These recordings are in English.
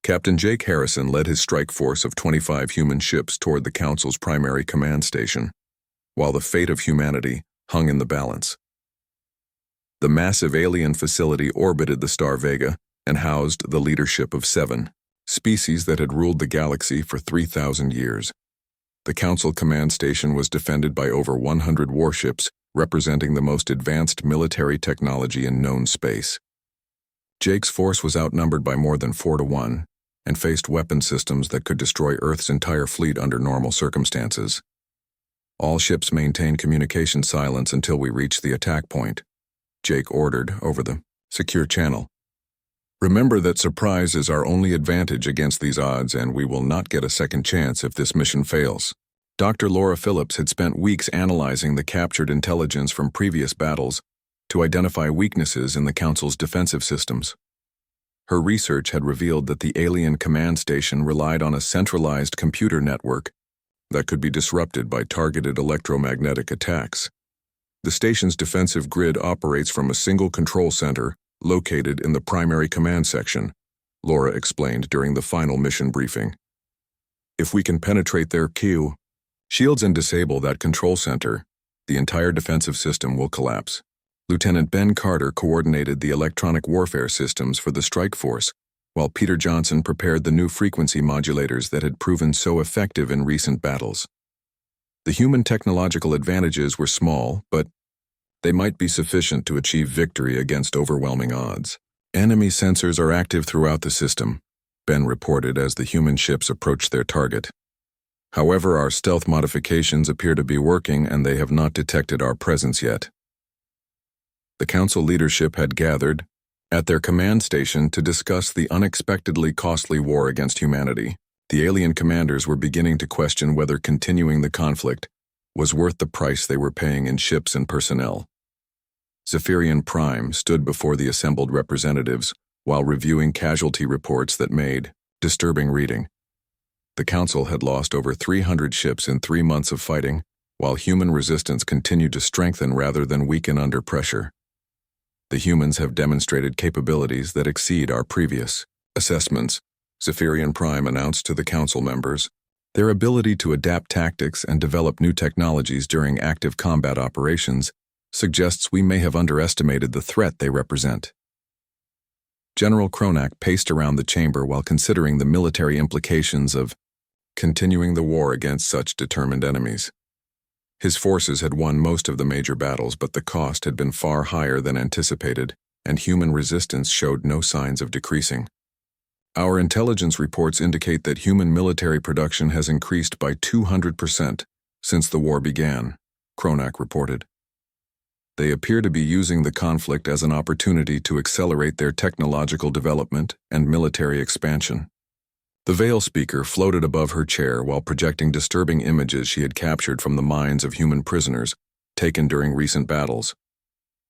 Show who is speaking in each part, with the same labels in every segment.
Speaker 1: Captain Jake Harrison led his strike force of 25 human ships toward the Council's primary command station, while the fate of humanity hung in the balance. The massive alien facility orbited the star Vega and housed the leadership of 7 species that had ruled the galaxy for 3,000 years. The Council command station was defended by over 100 warships, representing the most advanced military technology in known space. Jake's force was outnumbered by more than 4 to 1, and faced weapon systems that could destroy Earth's entire fleet under normal circumstances. All ships maintain communication silence until we reach the attack point, Jake ordered over the secure channel. Remember that surprise is our only advantage against these odds, and we will not get a second chance if this mission fails. Dr. Laura Phillips had spent weeks analyzing the captured intelligence from previous battles to identify weaknesses in the Council's defensive systems. Her research had revealed that the alien command station relied on a centralized computer network that could be disrupted by targeted electromagnetic attacks. The station's defensive grid operates from a single control center located in the primary command section, Laura explained during the final mission briefing. If we can penetrate their shields and disable that control center, the entire defensive system will collapse. Lieutenant Ben Carter coordinated the electronic warfare systems for the strike force, while Peter Johnson prepared the new frequency modulators that had proven so effective in recent battles. The human technological advantages were small, but they might be sufficient to achieve victory against overwhelming odds. Enemy sensors are active throughout the system, Ben reported as the human ships approached their target. However, our stealth modifications appear to be working and they have not detected our presence yet. The Council leadership had gathered at their command station to discuss the unexpectedly costly war against humanity. The alien commanders were beginning to question whether continuing the conflict was worth the price they were paying in ships and personnel. Zephyrian Prime stood before the assembled representatives while reviewing casualty reports that made disturbing reading. The Council had lost over 300 ships in 3 months of fighting, while human resistance continued to strengthen rather than weaken under pressure. The humans have demonstrated capabilities that exceed our previous assessments, Zephyrian Prime announced to the Council members. Their ability to adapt tactics and develop new technologies during active combat operations suggests we may have underestimated the threat they represent. General Kronak paced around the chamber while considering the military implications of continuing the war against such determined enemies. His forces had won most of the major battles, but the cost had been far higher than anticipated, and human resistance showed no signs of decreasing. Our intelligence reports indicate that human military production has increased by 200% since the war began, Kronak reported. They appear to be using the conflict as an opportunity to accelerate their technological development and military expansion. The Veil speaker floated above her chair while projecting disturbing images she had captured from the minds of human prisoners taken during recent battles.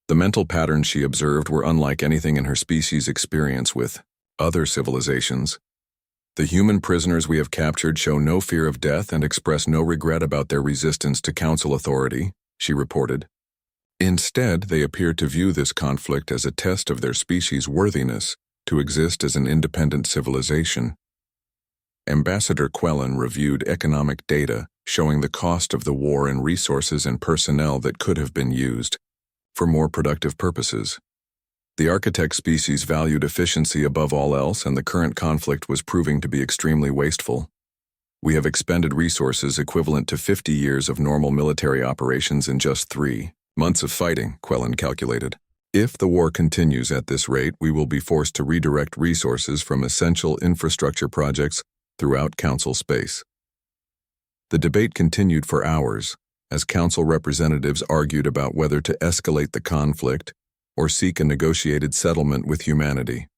Speaker 1: The mental patterns she observed were unlike anything in her species' experience with other civilizations. The human prisoners we have captured show no fear of death and express no regret about their resistance to Council authority, she reported. Instead, they appear to view this conflict as a test of their species' worthiness to exist as an independent civilization. Ambassador Quellen reviewed economic data showing the cost of the war in resources and personnel that could have been used for more productive purposes. The architect species valued efficiency above all else, and the current conflict was proving to be extremely wasteful. We have expended resources equivalent to 50 years of normal military operations in just 3 months of fighting, Quellen calculated. If the war continues at this rate, we will be forced to redirect resources from essential infrastructure projects throughout Council space. The debate continued for hours as Council representatives argued about whether to escalate the conflict or seek a negotiated settlement with humanity.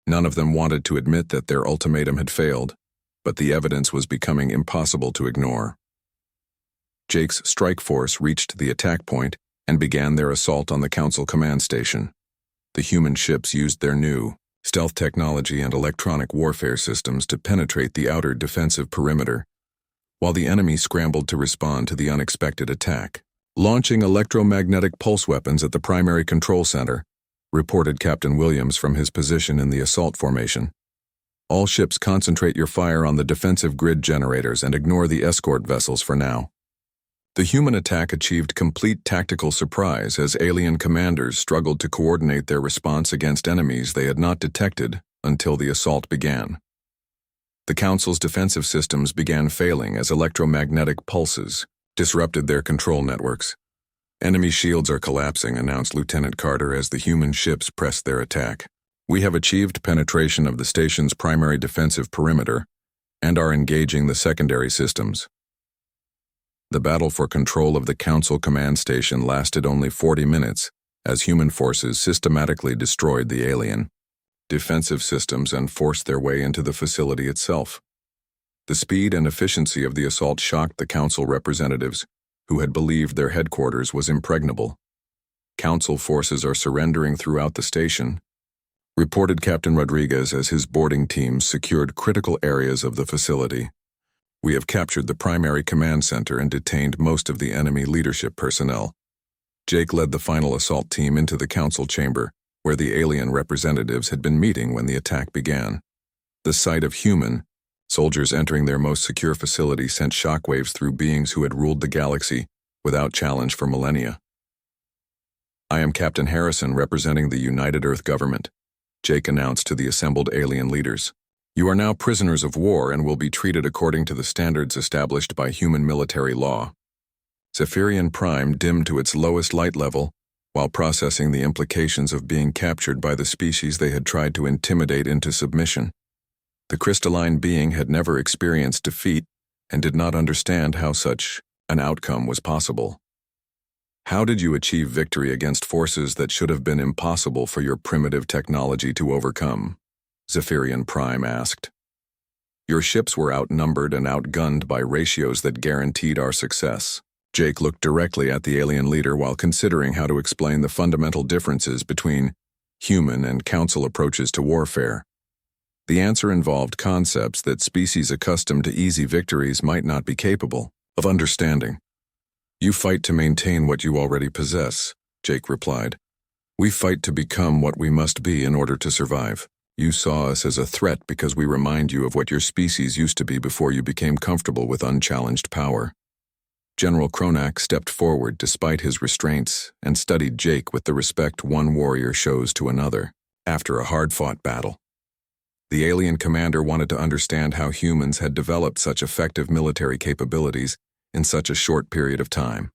Speaker 1: None of them wanted to admit that their ultimatum had failed, but the evidence was becoming impossible to ignore. Jake's strike force reached the attack point and began their assault on the Council command station. The human ships used their new stealth technology and electronic warfare systems to penetrate the outer defensive perimeter, while the enemy scrambled to respond to the unexpected attack. Launching electromagnetic pulse weapons at the primary control center, reported Captain Williams from his position in the assault formation. All ships concentrate your fire on the defensive grid generators and ignore the escort vessels for now. The human attack achieved complete tactical surprise as alien commanders struggled to coordinate their response against enemies they had not detected until the assault began. The Council's defensive systems began failing as electromagnetic pulses disrupted their control networks. Enemy shields are collapsing, announced Lieutenant Carter as the human ships pressed their attack. We have achieved penetration of the station's primary defensive perimeter and are engaging the secondary systems. The battle for control of the Council command station lasted only 40 minutes as human forces systematically destroyed the alien defensive systems and forced their way into the facility itself. The speed and efficiency of the assault shocked the Council representatives, who had believed their headquarters was impregnable. Council forces are surrendering throughout the station, reported Captain Rodriguez as his boarding teams secured critical areas of the facility. We have captured the primary command center and detained most of the enemy leadership personnel. Jake led the final assault team into the Council chamber, where the alien representatives had been meeting when the attack began. The sight of human soldiers entering their most secure facility sent shockwaves through beings who had ruled the galaxy without challenge for millennia. I am Captain Harrison representing the United Earth government, Jake announced to the assembled alien leaders. You are now prisoners of war and will be treated according to the standards established by human military law. Zephyrian Prime dimmed to its lowest light level while processing the implications of being captured by the species they had tried to intimidate into submission. The crystalline being had never experienced defeat and did not understand how such an outcome was possible. How did you achieve victory against forces that should have been impossible for your primitive technology to overcome? Zephyrian Prime asked. Your ships were outnumbered and outgunned by ratios that guaranteed our success. Jake looked directly at the alien leader while considering how to explain the fundamental differences between human and Council approaches to warfare. The answer involved concepts that species accustomed to easy victories might not be capable of understanding. You fight to maintain what you already possess, Jake replied. We fight to become what we must be in order to survive. You saw us as a threat because we remind you of what your species used to be before you became comfortable with unchallenged power. General Kronak stepped forward despite his restraints and studied Jake with the respect one warrior shows to another after a hard-fought battle. The alien commander wanted to understand how humans had developed such effective military capabilities in such a short period of time.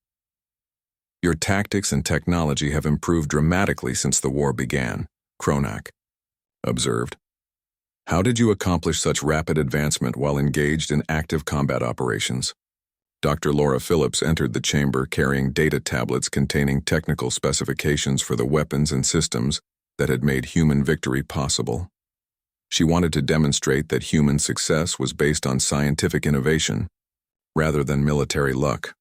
Speaker 1: Your tactics and technology have improved dramatically since the war began, Kronak observed. How did you accomplish such rapid advancement while engaged in active combat operations? Dr. Laura Phillips entered the chamber carrying data tablets containing technical specifications for the weapons and systems that had made human victory possible. She wanted to demonstrate that human success was based on scientific innovation, rather than military luck.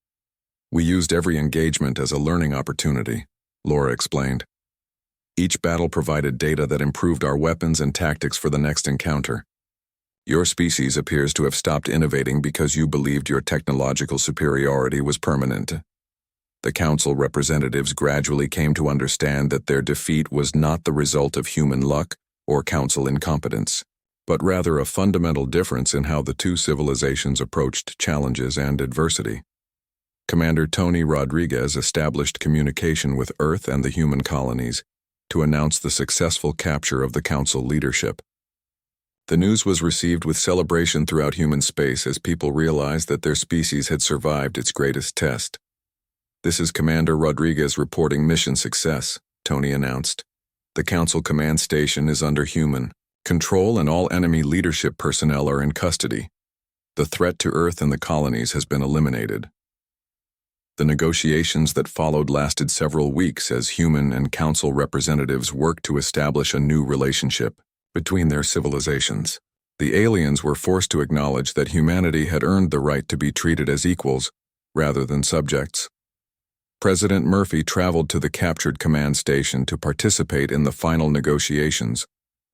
Speaker 1: We used every engagement as a learning opportunity, Laura explained. Each battle provided data that improved our weapons and tactics for the next encounter. Your species appears to have stopped innovating because you believed your technological superiority was permanent. The Council representatives gradually came to understand that their defeat was not the result of human luck or Council incompetence, but rather a fundamental difference in how the two civilizations approached challenges and adversity. Commander Tony Rodriguez established communication with Earth and the human colonies to announce the successful capture of the Council leadership. The news was received with celebration throughout human space as people realized that their species had survived its greatest test. This is Commander Rodriguez reporting mission success, Tony announced. The Council command station is under human control and all enemy leadership personnel are in custody. The threat to Earth and the colonies has been eliminated. The negotiations that followed lasted several weeks as human and Council representatives worked to establish a new relationship between their civilizations. The aliens were forced to acknowledge that humanity had earned the right to be treated as equals rather than subjects. President Murphy traveled to the captured command station to participate in the final negotiations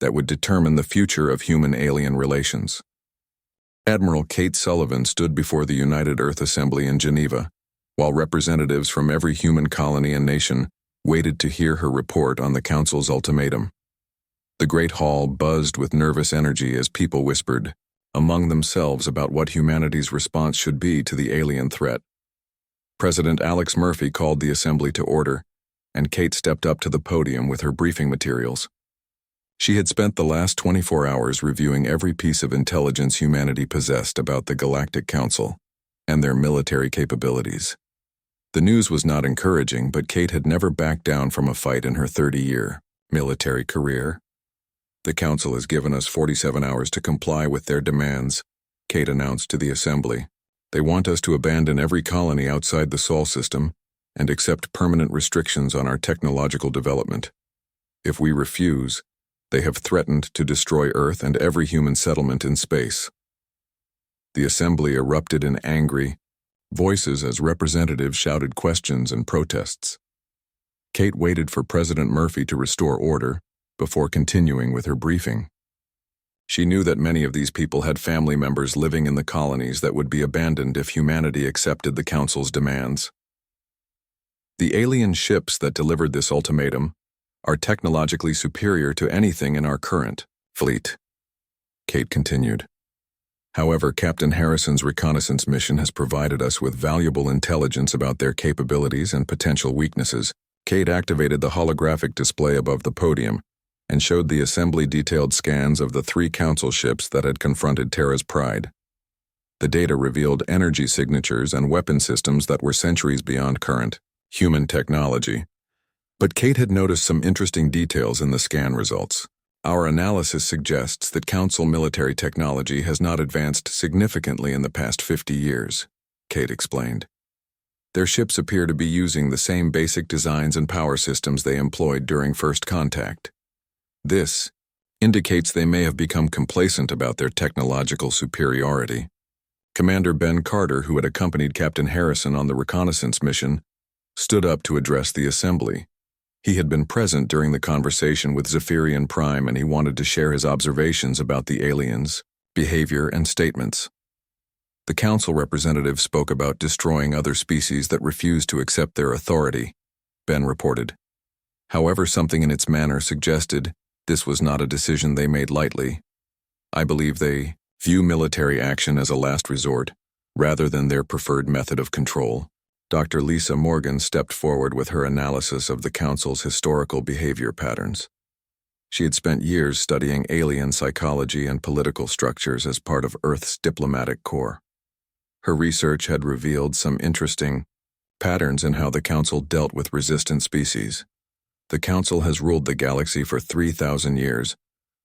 Speaker 1: that would determine the future of human-alien relations. Admiral Kate Sullivan stood before the United Earth Assembly in Geneva, while representatives from every human colony and nation waited to hear her report on the Council's ultimatum. The great hall buzzed with nervous energy as people whispered among themselves about what humanity's response should be to the alien threat. President Alex Murphy called the assembly to order, and Kate stepped up to the podium with her briefing materials. She had spent the last 24 hours reviewing every piece of intelligence humanity possessed about the Galactic Council and their military capabilities. The news was not encouraging, but Kate had never backed down from a fight in her 30-year military career. "The Council has given us 47 hours to comply with their demands," Kate announced to the assembly. "They want us to abandon every colony outside the Sol system and accept permanent restrictions on our technological development. If we refuse, they have threatened to destroy Earth and every human settlement in space." The assembly erupted in angry voices as representatives shouted questions and protests. Kate waited for President Murphy to restore order before continuing with her briefing. She knew that many of these people had family members living in the colonies that would be abandoned if humanity accepted the Council's demands. "The alien ships that delivered this ultimatum are technologically superior to anything in our current fleet," Kate continued. "However, Captain Harrison's reconnaissance mission has provided us with valuable intelligence about their capabilities and potential weaknesses." Kate activated the holographic display above the podium and showed the assembly detailed scans of the 3 Council ships that had confronted Terra's Pride. The data revealed energy signatures and weapon systems that were centuries beyond current human technology. But Kate had noticed some interesting details in the scan results. "Our analysis suggests that Council military technology has not advanced significantly in the past 50 years, Kate explained. "Their ships appear to be using the same basic designs and power systems they employed during first contact. This indicates they may have become complacent about their technological superiority." Commander Ben Carter, who had accompanied Captain Harrison on the reconnaissance mission, stood up to address the assembly. He had been present during the conversation with Zephyrian Prime, and he wanted to share his observations about the aliens' behavior and statements. The Council representative spoke about destroying other species that refused to accept their authority, Ben reported. However, something in its manner suggested this was not a decision they made lightly. "I believe they view military action as a last resort, rather than their preferred method of control." Dr. Lisa Morgan stepped forward with her analysis of the Council's historical behavior patterns. She had spent years studying alien psychology and political structures as part of Earth's diplomatic corps. Her research had revealed some interesting patterns in how the Council dealt with resistant species. The Council has ruled the galaxy for 3,000 years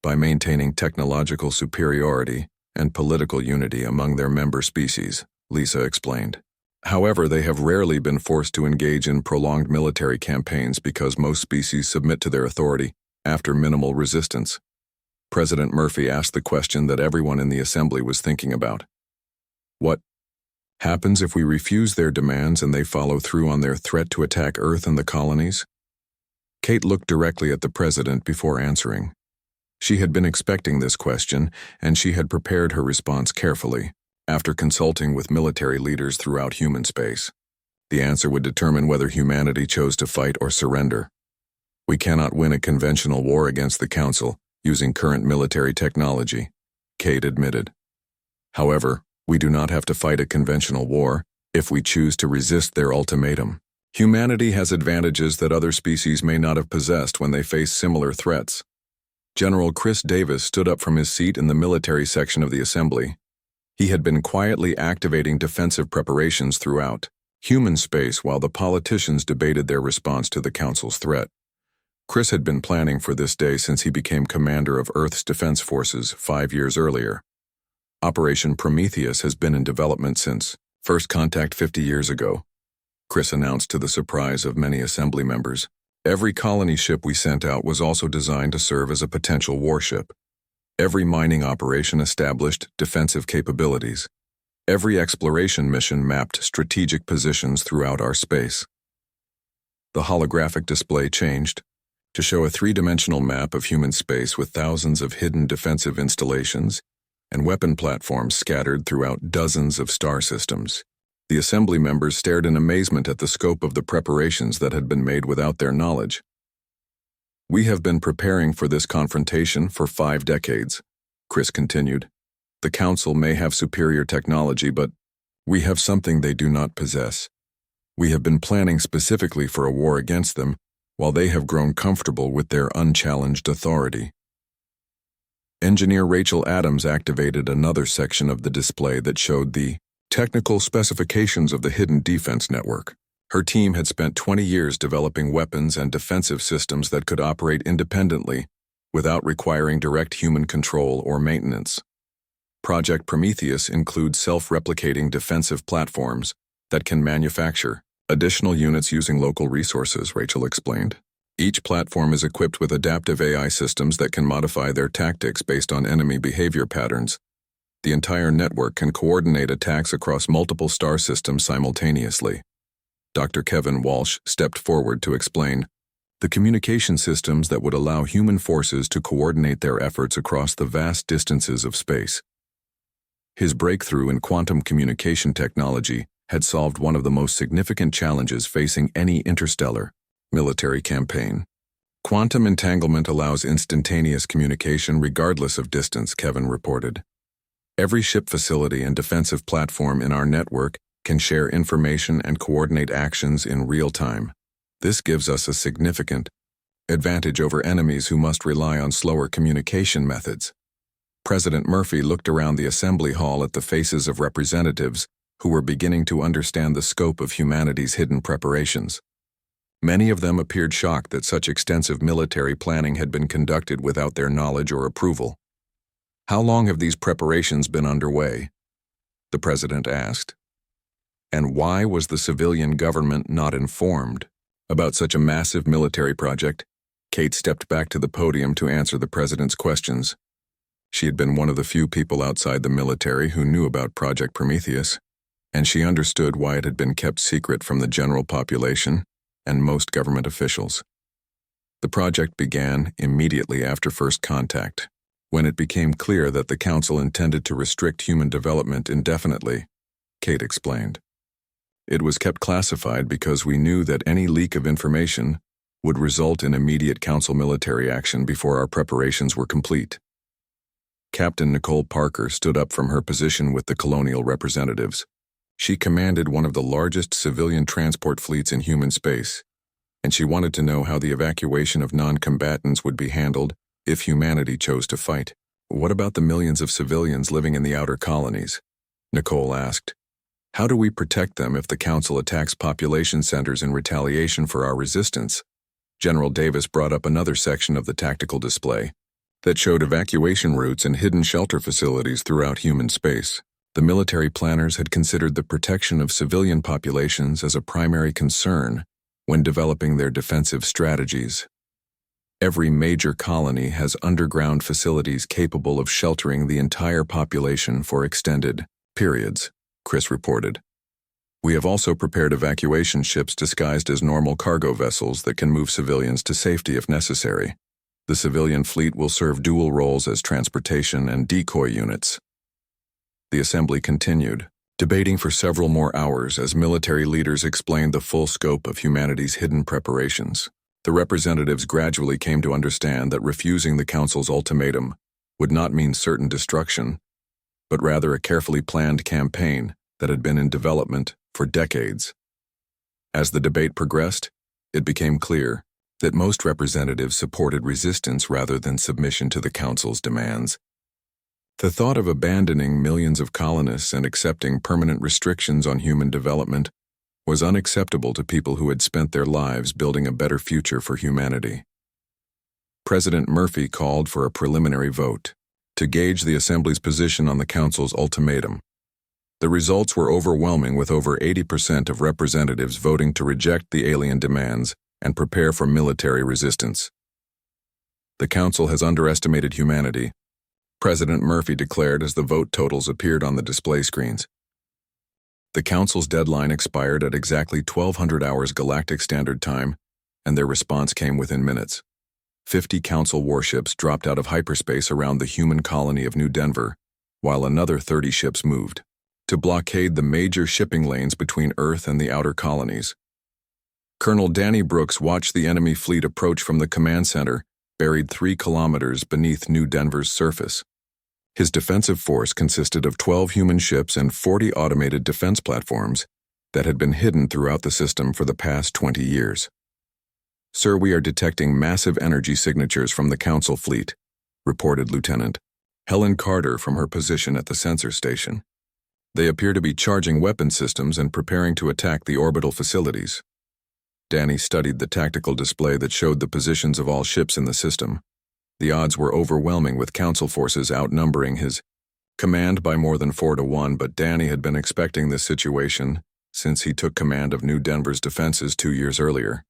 Speaker 1: by maintaining technological superiority and political unity among their member species, Lisa explained. However, they have rarely been forced to engage in prolonged military campaigns because most species submit to their authority after minimal resistance. President Murphy asked the question that everyone in the assembly was thinking about. What happens if we refuse their demands and they follow through on their threat to attack Earth and the colonies? Kate looked directly at the president before answering. She had been expecting this question, and she had prepared her response carefully, after consulting with military leaders throughout human space. The answer would determine whether humanity chose to fight or surrender. "We cannot win a conventional war against the Council using current military technology," Kate admitted. "However, we do not have to fight a conventional war if we choose to resist their ultimatum. Humanity has advantages that other species may not have possessed when they face similar threats." General Chris Davis stood up from his seat in the military section of the assembly. He had been quietly activating defensive preparations throughout human space while the politicians debated their response to the Council's threat. Chris had been planning for this day since he became commander of Earth's Defense Forces 5 years earlier. Operation Prometheus has been in development since first contact 50 years ago, Chris announced to the surprise of many assembly members. Every colony ship we sent out was also designed to serve as a potential warship. Every mining operation established defensive capabilities. Every exploration mission mapped strategic positions throughout our space. The holographic display changed to show a 3-dimensional map of human space with thousands of hidden defensive installations and weapon platforms scattered throughout dozens of star systems. The assembly members stared in amazement at the scope of the preparations that had been made without their knowledge. We have been preparing for this confrontation for 5 decades, Chris continued. The Council may have superior technology, but we have something they do not possess. We have been planning specifically for a war against them, while they have grown comfortable with their unchallenged authority. Engineer Rachel Adams activated another section of the display that showed the technical specifications of the hidden defense network. Her team had spent 20 years developing weapons and defensive systems that could operate independently without requiring direct human control or maintenance. Project Prometheus includes self-replicating defensive platforms that can manufacture additional units using local resources, Rachel explained. Each platform is equipped with adaptive AI systems that can modify their tactics based on enemy behavior patterns. The entire network can coordinate attacks across multiple star systems simultaneously. Dr. Kevin Walsh stepped forward to explain the communication systems that would allow human forces to coordinate their efforts across the vast distances of space. His breakthrough in quantum communication technology had solved one of the most significant challenges facing any interstellar military campaign. Quantum entanglement allows instantaneous communication regardless of distance, Kevin reported. Every ship facility and defensive platform in our network can share information and coordinate actions in real time. This gives us a significant advantage over enemies who must rely on slower communication methods. President Murphy looked around the assembly hall at the faces of representatives who were beginning to understand the scope of humanity's hidden preparations. Many of them appeared shocked that such extensive military planning had been conducted without their knowledge or approval. How long have these preparations been underway? The president asked. And why was the civilian government not informed about such a massive military project? Kate stepped back to the podium to answer the president's questions. She had been one of the few people outside the military who knew about Project Prometheus, and she understood why it had been kept secret from the general population and most government officials. The project began immediately after first contact, when it became clear that the Council intended to restrict human development indefinitely, Kate explained. It was kept classified because we knew that any leak of information would result in immediate Council military action before our preparations were complete. Captain Nicole Parker stood up from her position with the colonial representatives. She commanded one of the largest civilian transport fleets in human space, and she wanted to know how the evacuation of non-combatants would be handled if humanity chose to fight. What about the millions of civilians living in the outer colonies? Nicole asked. How do we protect them if the Council attacks population centers in retaliation for our resistance? General Davis brought up another section of the tactical display that showed evacuation routes and hidden shelter facilities throughout human space. The military planners had considered the protection of civilian populations as a primary concern when developing their defensive strategies. Every major colony has underground facilities capable of sheltering the entire population for extended periods, Chris reported. We have also prepared evacuation ships disguised as normal cargo vessels that can move civilians to safety if necessary. The civilian fleet will serve dual roles as transportation and decoy units. The assembly continued, debating for several more hours as military leaders explained the full scope of humanity's hidden preparations. The representatives gradually came to understand that refusing the Council's ultimatum would not mean certain destruction, but rather a carefully planned campaign that had been in development for decades. As the debate progressed, it became clear that most representatives supported resistance rather than submission to the Council's demands. The thought of abandoning millions of colonists and accepting permanent restrictions on human development was unacceptable to people who had spent their lives building a better future for humanity. President Murphy called for a preliminary vote to gauge the Assembly's position on the Council's ultimatum. The results were overwhelming, with over 80% of representatives voting to reject the alien demands and prepare for military resistance. The Council has underestimated humanity, President Murphy declared as the vote totals appeared on the display screens. The Council's deadline expired at exactly 1200 hours Galactic Standard Time, and their response came within minutes. 50 Council warships dropped out of hyperspace around the human colony of New Denver, while another 30 ships moved to blockade the major shipping lanes between Earth and the outer colonies. Colonel Danny Brooks watched the enemy fleet approach from the command center, buried 3 kilometers beneath New Denver's surface. His defensive force consisted of 12 human ships and 40 automated defense platforms that had been hidden throughout the system for the past 20 years. "Sir, we are detecting massive energy signatures from the Council fleet," reported Lieutenant Helen Carter from her position at the sensor station. "They appear to be charging weapon systems and preparing to attack the orbital facilities." Danny studied the tactical display that showed the positions of all ships in the system. The odds were overwhelming, with Council forces outnumbering his command by more than 4-1, but Danny had been expecting this situation since he took command of New Denver's defenses 2 years earlier.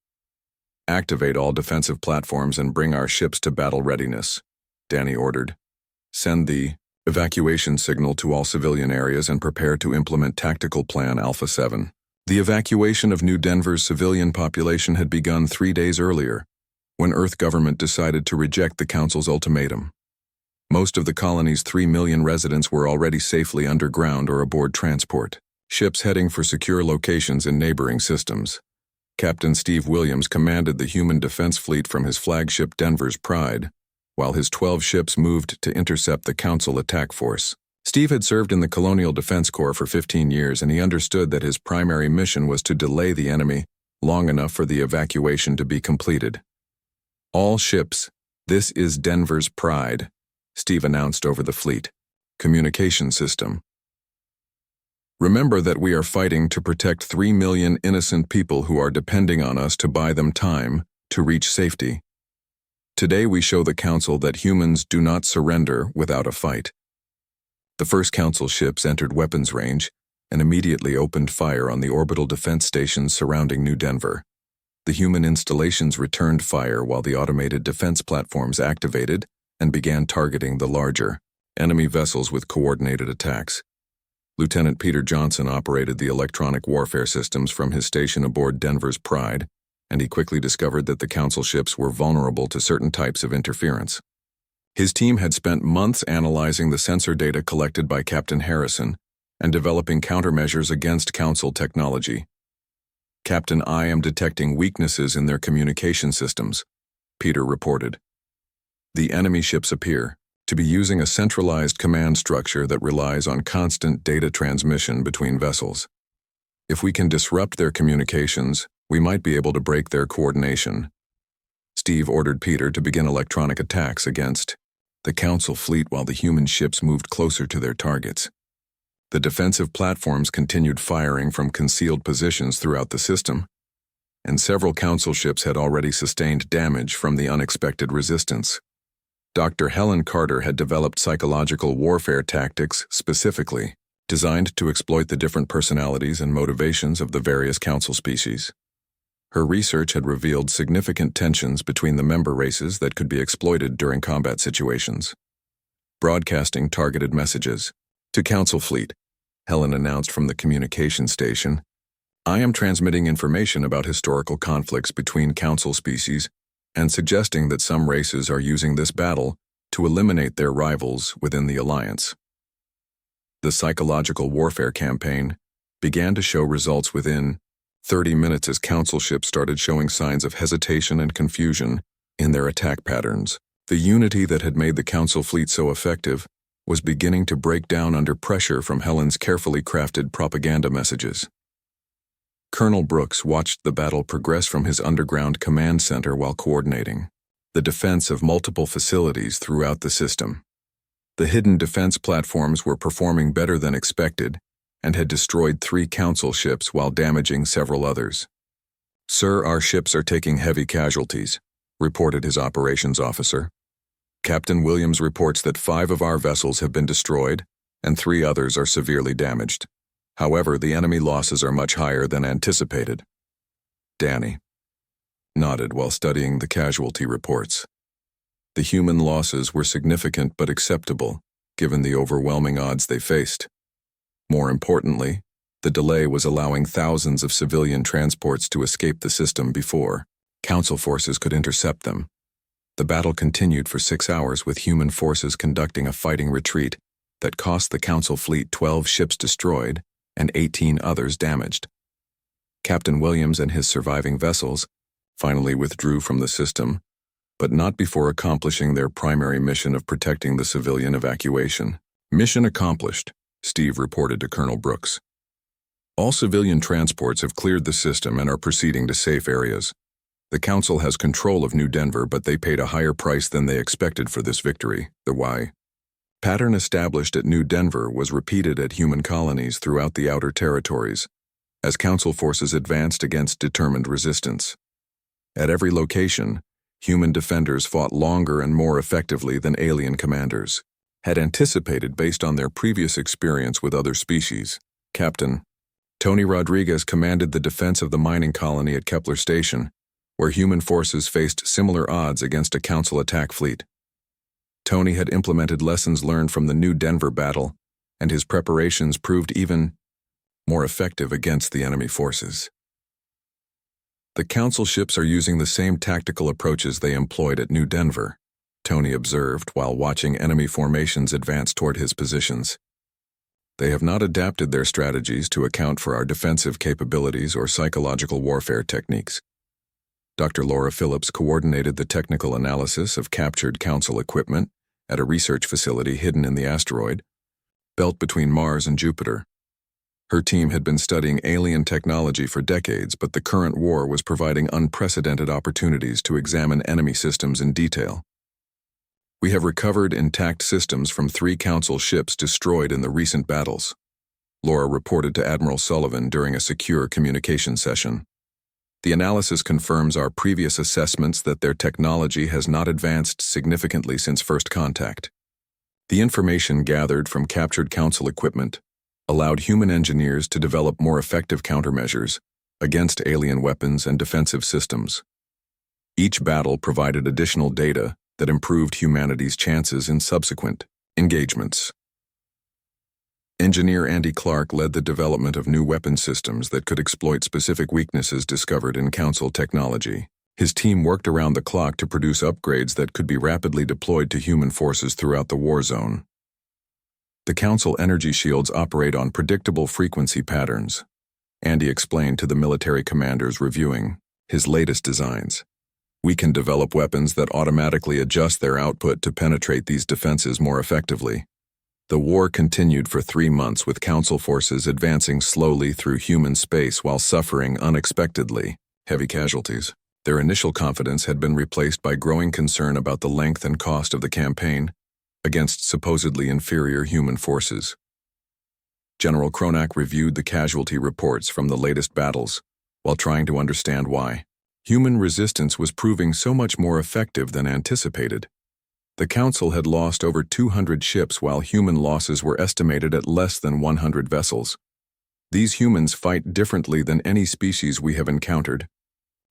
Speaker 1: "Activate all defensive platforms and bring our ships to battle readiness," Danny ordered. "Send the evacuation signal to all civilian areas and prepare to implement Tactical Plan Alpha 7. The evacuation of New Denver's civilian population had begun 3 days earlier, when Earth government decided to reject the Council's ultimatum. Most of the colony's 3 million residents were already safely underground or aboard transport ships heading for secure locations in neighboring systems. Captain Steve Williams commanded the human defense fleet from his flagship Denver's Pride, while his 12 ships moved to intercept the Council attack force. Steve had served in the Colonial Defense Corps for 15 years, and he understood that his primary mission was to delay the enemy long enough for the evacuation to be completed. "All ships, this is Denver's Pride," Steve announced over the fleet communication system. "Remember that we are fighting to protect 3 million innocent people who are depending on us to buy them time to reach safety. Today we show the Council that humans do not surrender without a fight." The first Council ships entered weapons range and immediately opened fire on the orbital defense stations surrounding New Denver. The human installations returned fire while the automated defense platforms activated and began targeting the larger enemy vessels with coordinated attacks. Lieutenant Peter Johnson operated the electronic warfare systems from his station aboard Denver's Pride, and he quickly discovered that the Council ships were vulnerable to certain types of interference. His team had spent months analyzing the sensor data collected by Captain Harrison and developing countermeasures against Council technology. "Captain, I am detecting weaknesses in their communication systems," Peter reported. "The enemy ships appear to be using a centralized command structure that relies on constant data transmission between vessels. If we can disrupt their communications, we might be able to break their coordination." Steve ordered Peter to begin electronic attacks against the Council fleet while the human ships moved closer to their targets. The defensive platforms continued firing from concealed positions throughout the system, and several Council ships had already sustained damage from the unexpected resistance. Dr. Helen Carter had developed psychological warfare tactics specifically designed to exploit the different personalities and motivations of the various Council species. Her research had revealed significant tensions between the member races that could be exploited during combat situations. Broadcasting targeted messages to Council fleet, Helen announced from the communication station, "I am transmitting information about historical conflicts between Council species and suggesting that some races are using this battle to eliminate their rivals within the Alliance." The psychological warfare campaign began to show results within 30 minutes as Council ships started showing signs of hesitation and confusion in their attack patterns. The unity that had made the Council fleet so effective was beginning to break down under pressure from Helen's carefully crafted propaganda messages. Colonel Brooks watched the battle progress from his underground command center while coordinating the defense of multiple facilities throughout the system. The hidden defense platforms were performing better than expected and had destroyed 3 Council ships while damaging several others. "Sir, our ships are taking heavy casualties," reported his operations officer. "Captain Williams reports that 5 of our vessels have been destroyed and 3 others are severely damaged. However, the enemy losses are much higher than anticipated." Danny nodded while studying the casualty reports. The human losses were significant but acceptable, given the overwhelming odds they faced. More importantly, the delay was allowing thousands of civilian transports to escape the system before Council forces could intercept them. The battle continued for 6 hours, with human forces conducting a fighting retreat that cost the Council fleet 12 ships destroyed and 18 others damaged. Captain Williams and his surviving vessels finally withdrew from the system, but not before accomplishing their primary mission of protecting the civilian evacuation. Mission accomplished, Steve reported to Colonel Brooks. All civilian transports have cleared the system and are proceeding to safe areas. The Council has control of New Denver, but they paid a higher price than they expected for this victory. The why? Pattern established at New Denver was repeated at human colonies throughout the outer territories, as Council forces advanced against determined resistance. At every location, human defenders fought longer and more effectively than alien commanders had anticipated based on their previous experience with other species. Captain Tony Rodriguez commanded the defense of the mining colony at Kepler Station, where human forces faced similar odds against a Council attack fleet. Tony had implemented lessons learned from the New Denver battle, and his preparations proved even more effective against the enemy forces. The Council ships are using the same tactical approaches they employed at New Denver, Tony observed while watching enemy formations advance toward his positions. They have not adapted their strategies to account for our defensive capabilities or psychological warfare techniques. Dr. Laura Phillips coordinated the technical analysis of captured Council equipment at a research facility hidden in the asteroid belt between Mars and Jupiter. Her team had been studying alien technology for decades, but the current war was providing unprecedented opportunities to examine enemy systems in detail. We have recovered intact systems from 3 Council ships destroyed in the recent battles, Laura reported to Admiral Sullivan during a secure communication session. The analysis confirms our previous assessments that their technology has not advanced significantly since first contact. The information gathered from captured Council equipment allowed human engineers to develop more effective countermeasures against alien weapons and defensive systems. Each battle provided additional data that improved humanity's chances in subsequent engagements. Engineer Andy Clark led the development of new weapon systems that could exploit specific weaknesses discovered in Council technology. His team worked around the clock to produce upgrades that could be rapidly deployed to human forces throughout the war zone. The Council energy shields operate on predictable frequency patterns, Andy explained to the military commanders reviewing his latest designs. We can develop weapons that automatically adjust their output to penetrate these defenses more effectively. The war continued for 3 months with Council forces advancing slowly through human space while suffering unexpectedly heavy casualties. Their initial confidence had been replaced by growing concern about the length and cost of the campaign against supposedly inferior human forces. General Kronak reviewed the casualty reports from the latest battles while trying to understand why. Human resistance was proving so much more effective than anticipated. The Council had lost over 200 ships while human losses were estimated at less than 100 vessels. These humans fight differently than any species we have encountered,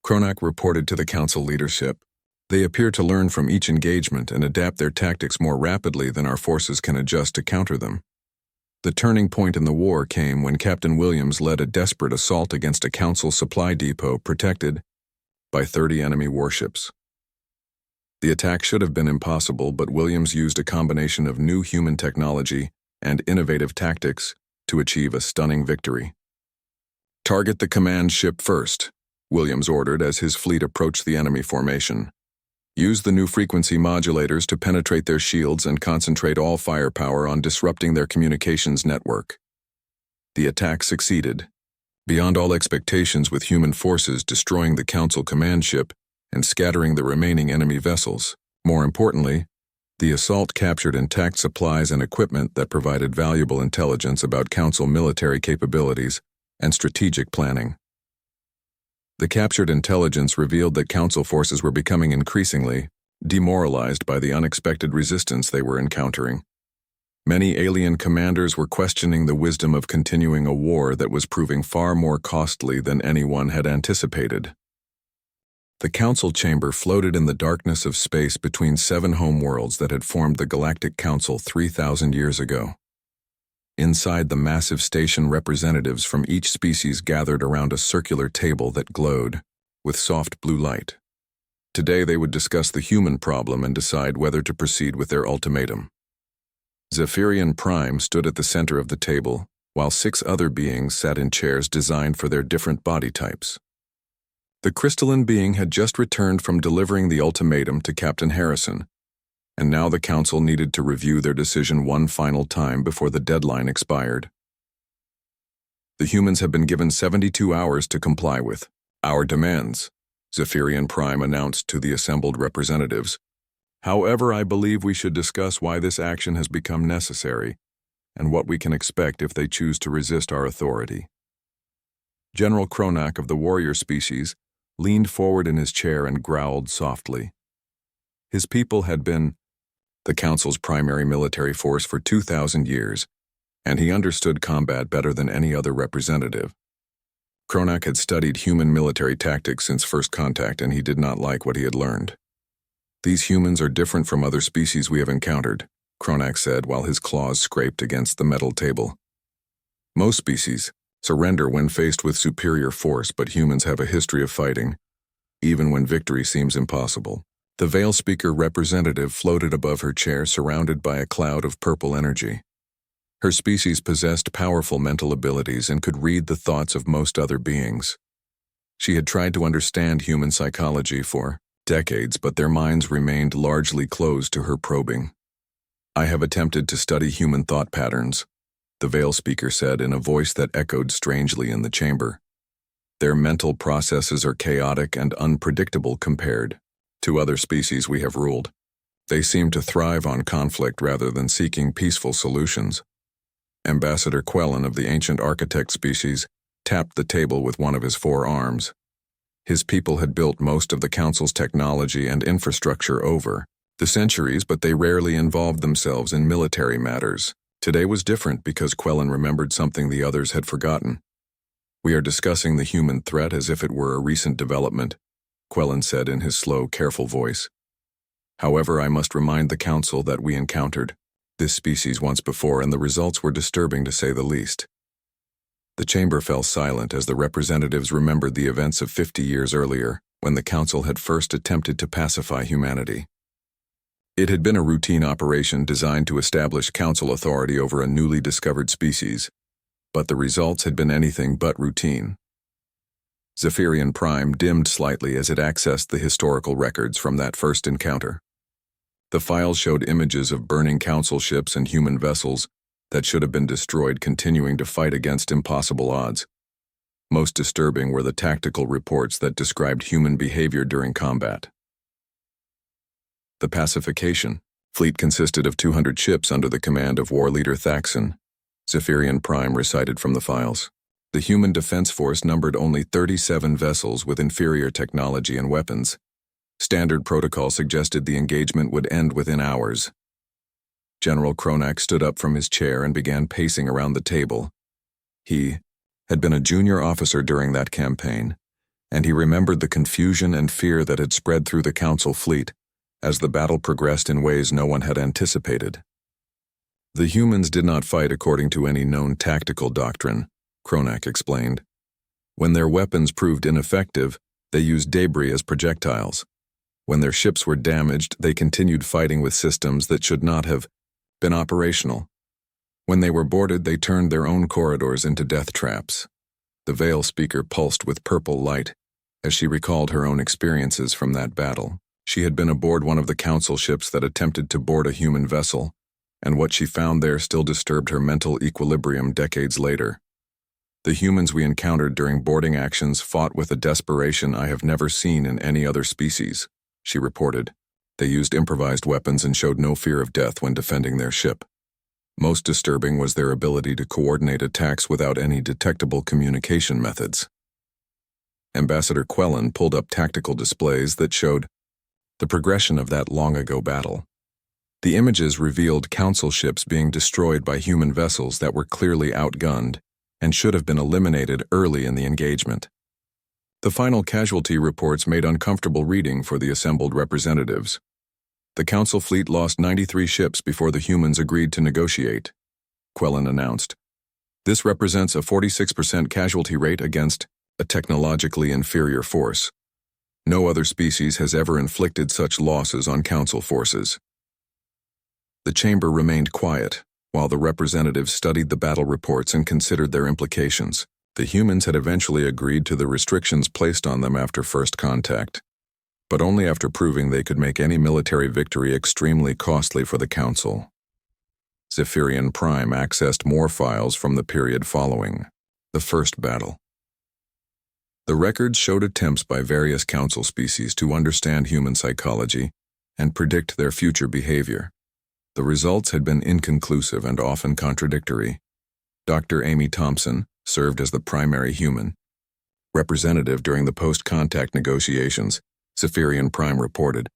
Speaker 1: Kronak reported to the Council leadership. They appear to learn from each engagement and adapt their tactics more rapidly than our forces can adjust to counter them. The turning point in the war came when Captain Williams led a desperate assault against a Council supply depot protected by 30 enemy warships. The attack should have been impossible, but Williams used a combination of new human technology and innovative tactics to achieve a stunning victory. Target the command ship first, Williams ordered as his fleet approached the enemy formation. Use the new frequency modulators to penetrate their shields and concentrate all firepower on disrupting their communications network. The attack succeeded, beyond all expectations, with human forces destroying the Council command ship and scattering the remaining enemy vessels. More importantly, the assault captured intact supplies and equipment that provided valuable intelligence about Council military capabilities and strategic planning. The captured intelligence revealed that Council forces were becoming increasingly demoralized by the unexpected resistance they were encountering. Many alien commanders were questioning the wisdom of continuing a war that was proving far more costly than anyone had anticipated. The Council chamber floated in the darkness of space between 7 homeworlds that had formed the Galactic Council 3,000 years ago. Inside the massive station, representatives from each species gathered around a circular table that glowed with soft blue light. Today they would discuss the human problem and decide whether to proceed with their ultimatum. Zephyrian Prime stood at the center of the table, while 6 other beings sat in chairs designed for their different body types. The crystalline being had just returned from delivering the ultimatum to Captain Harrison, and now the council needed to review their decision one final time before the deadline expired. The humans have been given 72 hours to comply with our demands, Zephyrian Prime announced to the assembled representatives. However, I believe we should discuss why this action has become necessary and what we can expect if they choose to resist our authority. General Kronak of the warrior species leaned forward in his chair and growled softly. His people had been the Council's primary military force for 2,000 years, and he understood combat better than any other representative. Kronak had studied human military tactics since first contact, and he did not like what he had learned. These humans are different from other species we have encountered, Kronak said while his claws scraped against the metal table. Most species surrender when faced with superior force, but humans have a history of fighting, even when victory seems impossible. The Veil Speaker representative floated above her chair, surrounded by a cloud of purple energy. Her species possessed powerful mental abilities and could read the thoughts of most other beings. She had tried to understand human psychology for decades, but their minds remained largely closed to her probing. I have attempted to study human thought patterns, the Veil Speaker said in a voice that echoed strangely in the chamber. Their mental processes are chaotic and unpredictable compared to other species we have ruled. They seem to thrive on conflict rather than seeking peaceful solutions. Ambassador Quellen of the ancient architect species tapped the table with one of his 4 arms. His people had built most of the Council's technology and infrastructure over the centuries, but they rarely involved themselves in military matters. Today was different because Quellen remembered something the others had forgotten. We are discussing the human threat as if it were a recent development, Quellen said in his slow, careful voice. However, I must remind the Council that we encountered this species once before, and the results were disturbing to say the least. The chamber fell silent as the representatives remembered the events of 50 years earlier, when the Council had first attempted to pacify humanity. It had been a routine operation designed to establish Council authority over a newly discovered species, but the results had been anything but routine. Zephyrian Prime dimmed slightly as it accessed the historical records from that first encounter. The files showed images of burning Council ships and human vessels that should have been destroyed, continuing to fight against impossible odds. Most disturbing were the tactical reports that described human behavior during combat. The pacification fleet consisted of 200 ships under the command of war leader Thaxon, Zephyrian Prime recited from the files. The human defense force numbered only 37 vessels with inferior technology and weapons. Standard protocol suggested the engagement would end within hours. General Kronak stood up from his chair and began pacing around the table. He had been a junior officer during that campaign, and he remembered the confusion and fear that had spread through the Council fleet as the battle progressed in ways no one had anticipated. The humans did not fight according to any known tactical doctrine, Kronak explained. When their weapons proved ineffective, they used debris as projectiles. When their ships were damaged, they continued fighting with systems that should not have been operational. When they were boarded, they turned their own corridors into death traps. The Veil Speaker pulsed with purple light as she recalled her own experiences from that battle. She had been aboard one of the Council ships that attempted to board a human vessel, and what she found there still disturbed her mental equilibrium decades later. The humans we encountered during boarding actions fought with a desperation I have never seen in any other species, she reported. They used improvised weapons and showed no fear of death when defending their ship. Most disturbing was their ability to coordinate attacks without any detectable communication methods. Ambassador Quellen pulled up tactical displays that showed the progression of that long-ago battle. The images revealed Council ships being destroyed by human vessels that were clearly outgunned and should have been eliminated early in the engagement. The final casualty reports made uncomfortable reading for the assembled representatives. The Council fleet lost 93 ships before the humans agreed to negotiate, Quellen announced. This represents a 46% casualty rate against a technologically inferior force. No other species has ever inflicted such losses on Council forces. The chamber remained quiet, while the representatives studied the battle reports and considered their implications. The humans had eventually agreed to the restrictions placed on them after first contact, but only after proving they could make any military victory extremely costly for the Council. Zephyrian Prime accessed more files from the period following the first battle. The records showed attempts by various Council species to understand human psychology and predict their future behavior. The results had been inconclusive and often contradictory. Dr. Amy Thompson served as the primary human representative during the post-contact negotiations, Zephyrian Prime reported.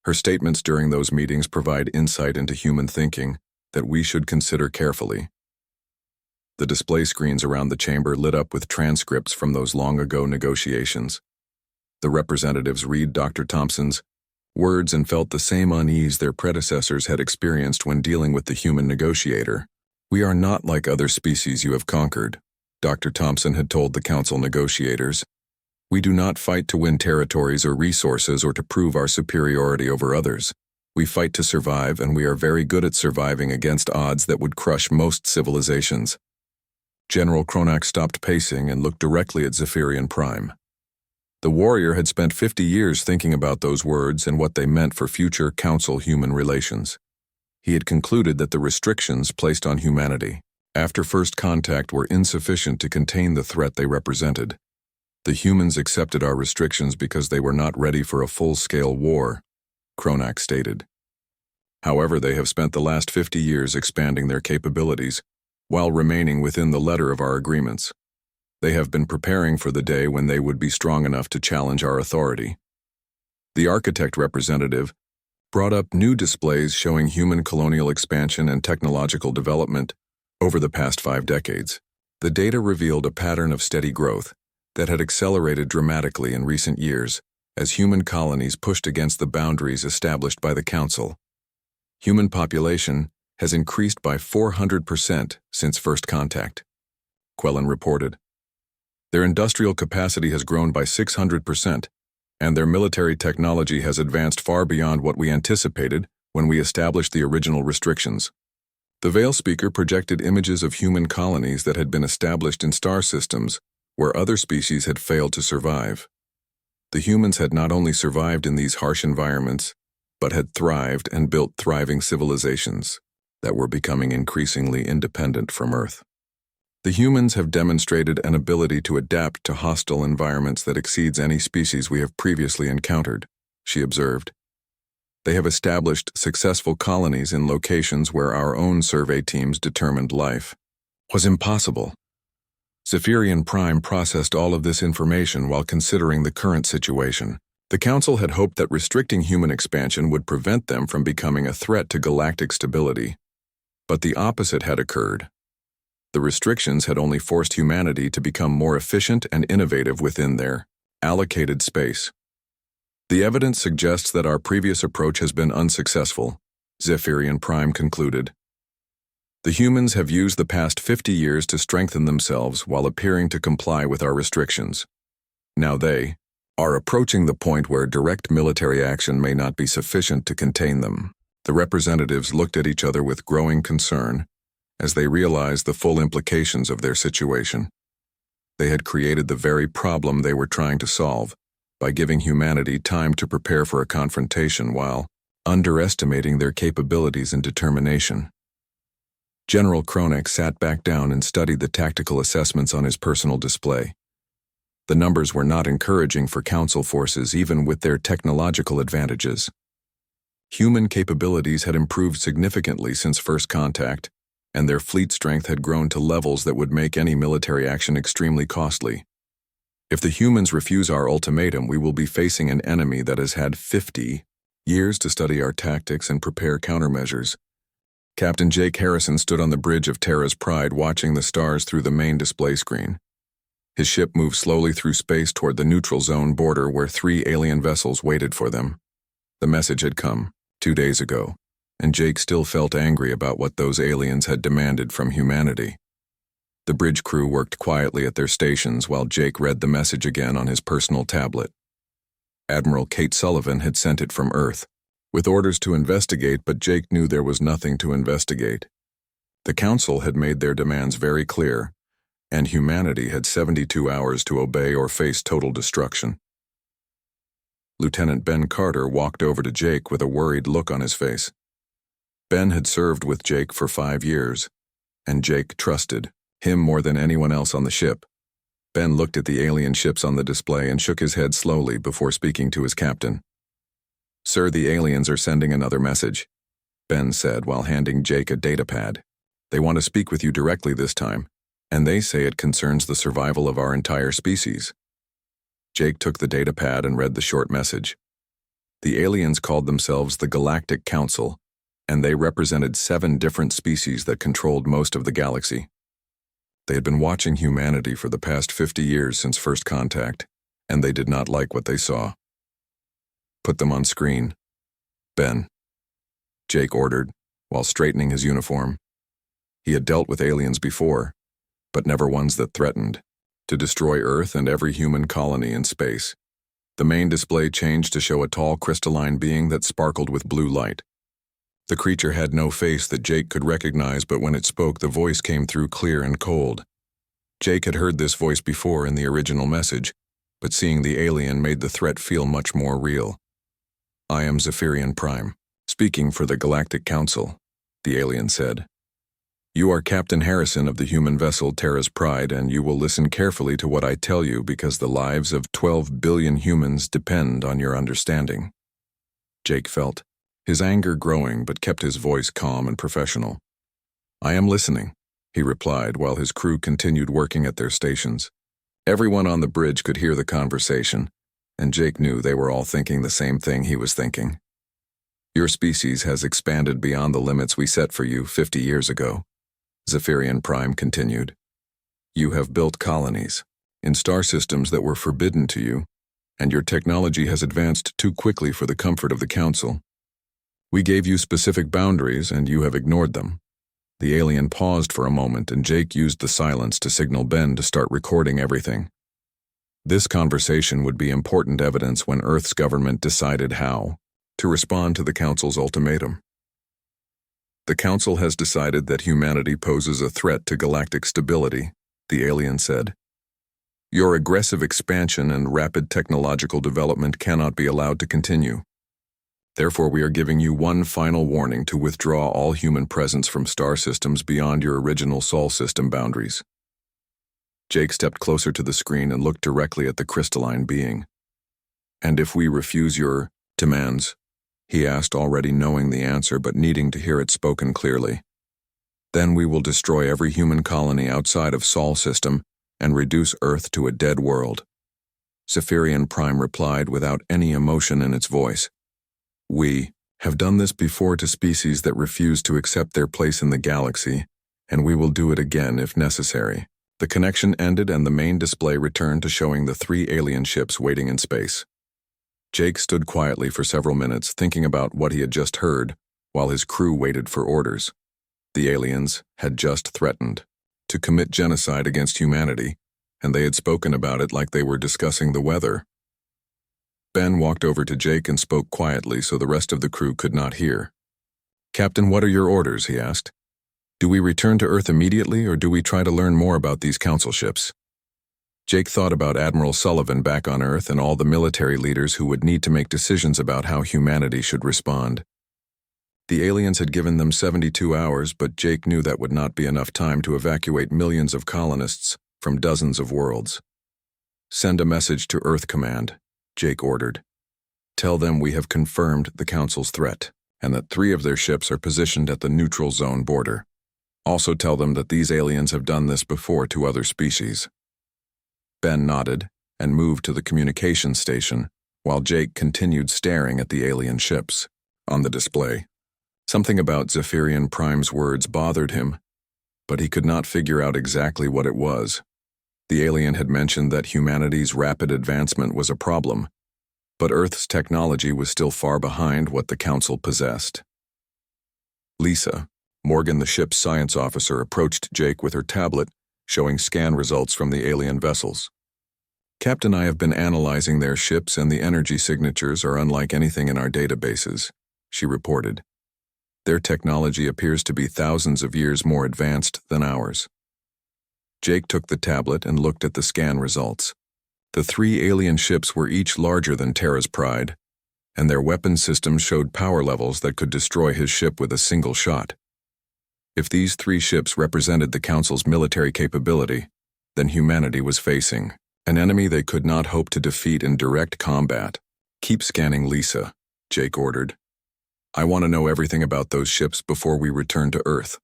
Speaker 1: Her statements during those meetings provide insight into human thinking that we should consider carefully. The display screens around the chamber lit up with transcripts from those long-ago negotiations. The representatives read Dr. Thompson's words and felt the same unease their predecessors had experienced when dealing with the human negotiator. "We are not like other species you have conquered," Dr. Thompson had told the Council negotiators. "We do not fight to win territories or resources or to prove our superiority over others. We fight to survive, and we are very good at surviving against odds that would crush most civilizations." General Cronak stopped pacing and looked directly at Zephyrian Prime. The warrior had spent 50 years thinking about those words and what they meant for future Council-human relations. He had concluded that the restrictions placed on humanity after first contact were insufficient to contain the threat they represented. "The humans accepted our restrictions because they were not ready for a full-scale war," Cronak stated. "However, they have spent the last 50 years expanding their capabilities while remaining within the letter of our agreements. They have been preparing for the day when they would be strong enough to challenge our authority." The architect representative brought up new displays showing human colonial expansion and technological development over the past 5 decades. The data revealed a pattern of steady growth that had accelerated dramatically in recent years as human colonies pushed against the boundaries established by the Council. Human population has increased by 400% since first contact, Quellen reported. Their industrial capacity has grown by 600%, and their military technology has advanced far beyond what we anticipated when we established the original restrictions. The Veil speaker projected images of human colonies that had been established in star systems where other species had failed to survive. The humans had not only survived in these harsh environments, but had thrived and built thriving civilizations that were becoming increasingly independent from Earth. "The humans have demonstrated an ability to adapt to hostile environments that exceeds any species we have previously encountered," she observed. "They have established successful colonies in locations where our own survey teams determined life was impossible." Zephyrian Prime processed all of this information while considering the current situation. The Council had hoped that restricting human expansion would prevent them from becoming a threat to galactic stability, but the opposite had occurred. The restrictions had only forced humanity to become more efficient and innovative within their allocated space. "The evidence suggests that our previous approach has been unsuccessful," Zephyrian Prime concluded. "The humans have used the past 50 years to strengthen themselves while appearing to comply with our restrictions. Now they are approaching the point where direct military action may not be sufficient to contain them." The representatives looked at each other with growing concern as they realized the full implications of their situation. They had created the very problem they were trying to solve by giving humanity time to prepare for a confrontation while underestimating their capabilities and determination. General Cronak sat back down and studied the tactical assessments on his personal display. The numbers were not encouraging for Council forces even with their technological advantages. Human capabilities had improved significantly since first contact, and their fleet strength had grown to levels that would make any military action extremely costly. "If the humans refuse our ultimatum, we will be facing an enemy that has had 50 years to study our tactics and prepare countermeasures." Captain Jake Harrison stood on the bridge of Terra's Pride watching the stars through the main display screen. His ship moved slowly through space toward the neutral zone border where 3 alien vessels waited for them. The message had come 2 days ago, and Jake still felt angry about what those aliens had demanded from humanity. The bridge crew worked quietly at their stations while Jake read the message again on his personal tablet. Admiral Kate Sullivan had sent it from Earth, with orders to investigate, but Jake knew there was nothing to investigate. The Council had made their demands very clear, and humanity had 72 hours to obey or face total destruction. Lieutenant Ben Carter walked over to Jake with a worried look on his face. Ben had served with Jake for 5 years, and Jake trusted him more than anyone else on the ship. Ben looked at the alien ships on the display and shook his head slowly before speaking to his captain. "Sir, the aliens are sending another message," Ben said while handing Jake a datapad. "They want to speak with you directly this time, and they say it concerns the survival of our entire species." Jake took the datapad and read the short message. The aliens called themselves the Galactic Council, and they represented 7 different species that controlled most of the galaxy. They had been watching humanity for the past 50 years since first contact, and they did not like what they saw. "Put them on screen, Ben," Jake ordered, while straightening his uniform. He had dealt with aliens before, but never ones that threatened to destroy Earth and every human colony in space. The main display changed to show a tall crystalline being that sparkled with blue light. The creature had no face that Jake could recognize, but when it spoke, the voice came through clear and cold. Jake had heard this voice before in the original message, but seeing the alien made the threat feel much more real. "I am Zephyrian Prime, speaking for the Galactic Council," the alien said. "You are Captain Harrison of the human vessel Terra's Pride, and you will listen carefully to what I tell you because the lives of 12 billion humans depend on your understanding." Jake felt his anger growing but kept his voice calm and professional. "I am listening," he replied while his crew continued working at their stations. Everyone on the bridge could hear the conversation, and Jake knew they were all thinking the same thing he was thinking. "Your species has expanded beyond the limits we set for you 50 years ago," Zephyrian Prime continued. "You have built colonies in star systems that were forbidden to you, and your technology has advanced too quickly for the comfort of the Council. We gave you specific boundaries, and you have ignored them." The alien paused for a moment, and Jake used the silence to signal Ben to start recording everything. This conversation would be important evidence when Earth's government decided how to respond to the Council's ultimatum. "The Council has decided that humanity poses a threat to galactic stability," the alien said. "Your aggressive expansion and rapid technological development cannot be allowed to continue. Therefore, we are giving you one final warning to withdraw all human presence from star systems beyond your original Sol system boundaries." Jake stepped closer to the screen and looked directly at the crystalline being. "And if we refuse your demands?" he asked, already knowing the answer but needing to hear it spoken clearly. "Then we will destroy every human colony outside of Sol system and reduce Earth to a dead world," Zephyrian Prime replied without any emotion in its voice. "We have done this before to species that refuse to accept their place in the galaxy, and we will do it again if necessary." The connection ended and the main display returned to showing the 3 alien ships waiting in space. Jake stood quietly for several minutes thinking about what he had just heard while his crew waited for orders. The aliens had just threatened to commit genocide against humanity, and they had spoken about it like they were discussing the weather. Ben walked over to Jake and spoke quietly so the rest of the crew could not hear. "Captain, what are your orders?" he asked. "Do we return to Earth immediately, or do we try to learn more about these Council ships?" Jake thought about Admiral Sullivan back on Earth and all the military leaders who would need to make decisions about how humanity should respond. The aliens had given them 72 hours, but Jake knew that would not be enough time to evacuate millions of colonists from dozens of worlds. "Send a message to Earth Command," Jake ordered. "Tell them we have confirmed the Council's threat, and that 3 of their ships are positioned at the neutral zone border. Also tell them that these aliens have done this before to other species." Ben nodded and moved to the communications station, while Jake continued staring at the alien ships on the display. Something about Zephyrian Prime's words bothered him, but he could not figure out exactly what it was. The alien had mentioned that humanity's rapid advancement was a problem, but Earth's technology was still far behind what the Council possessed. Lisa, Morgan, the ship's science officer, approached Jake with her tablet, showing scan results from the alien vessels. "Captain, I have been analyzing their ships, and the energy signatures are unlike anything in our databases," she reported. Their technology appears to be thousands of years more advanced than ours. Jake took the tablet and looked at the scan results. The 3 alien ships were each larger than Terra's Pride, and their weapon systems showed power levels that could destroy his ship with a single shot. If these 3 ships represented the Council's military capability, then humanity was facing an enemy they could not hope to defeat in direct combat. "Keep scanning, Lisa," Jake ordered. "I want to know everything about those ships before we return to Earth.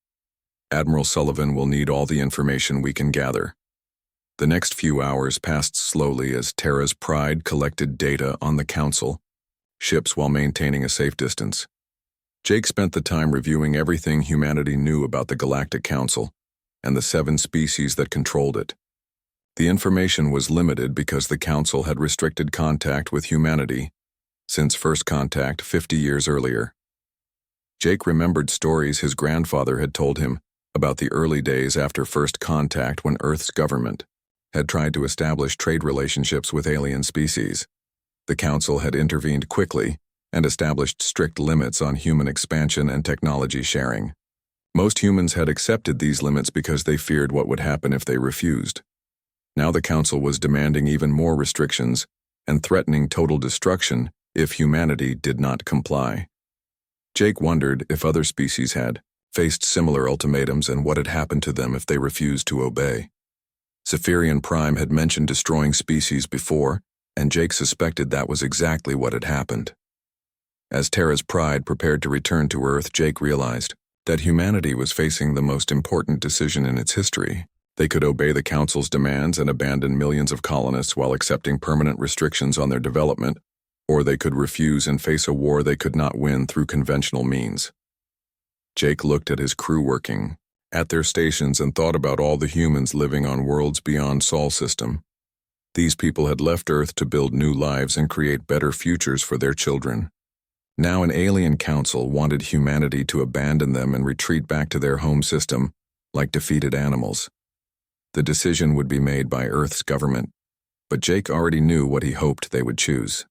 Speaker 1: Admiral Sullivan will need all the information we can gather." The next few hours passed slowly as Terra's Pride collected data on the Council ships while maintaining a safe distance. Jake spent the time reviewing everything humanity knew about the Galactic Council and the 7 species that controlled it. The information was limited because the Council had restricted contact with humanity since first contact 50 years earlier. Jake remembered stories his grandfather had told him about the early days after first contact when Earth's government had tried to establish trade relationships with alien species. The Council had intervened quickly and established strict limits on human expansion and technology sharing. Most humans had accepted these limits because they feared what would happen if they refused. Now the Council was demanding even more restrictions and threatening total destruction if humanity did not comply. Jake wondered if other species had faced similar ultimatums and what had happened to them if they refused to obey. Zephyrian Prime had mentioned destroying species before, and Jake suspected that was exactly what had happened. As Terra's Pride prepared to return to Earth, Jake realized that humanity was facing the most important decision in its history. They could obey the Council's demands and abandon millions of colonists while accepting permanent restrictions on their development, or they could refuse and face a war they could not win through conventional means. Jake looked at his crew working at their stations and thought about all the humans living on worlds beyond Sol system. These people had left Earth to build new lives and create better futures for their children. Now an alien council wanted humanity to abandon them and retreat back to their home system like defeated animals. The decision would be made by Earth's government, but Jake already knew what he hoped they would choose.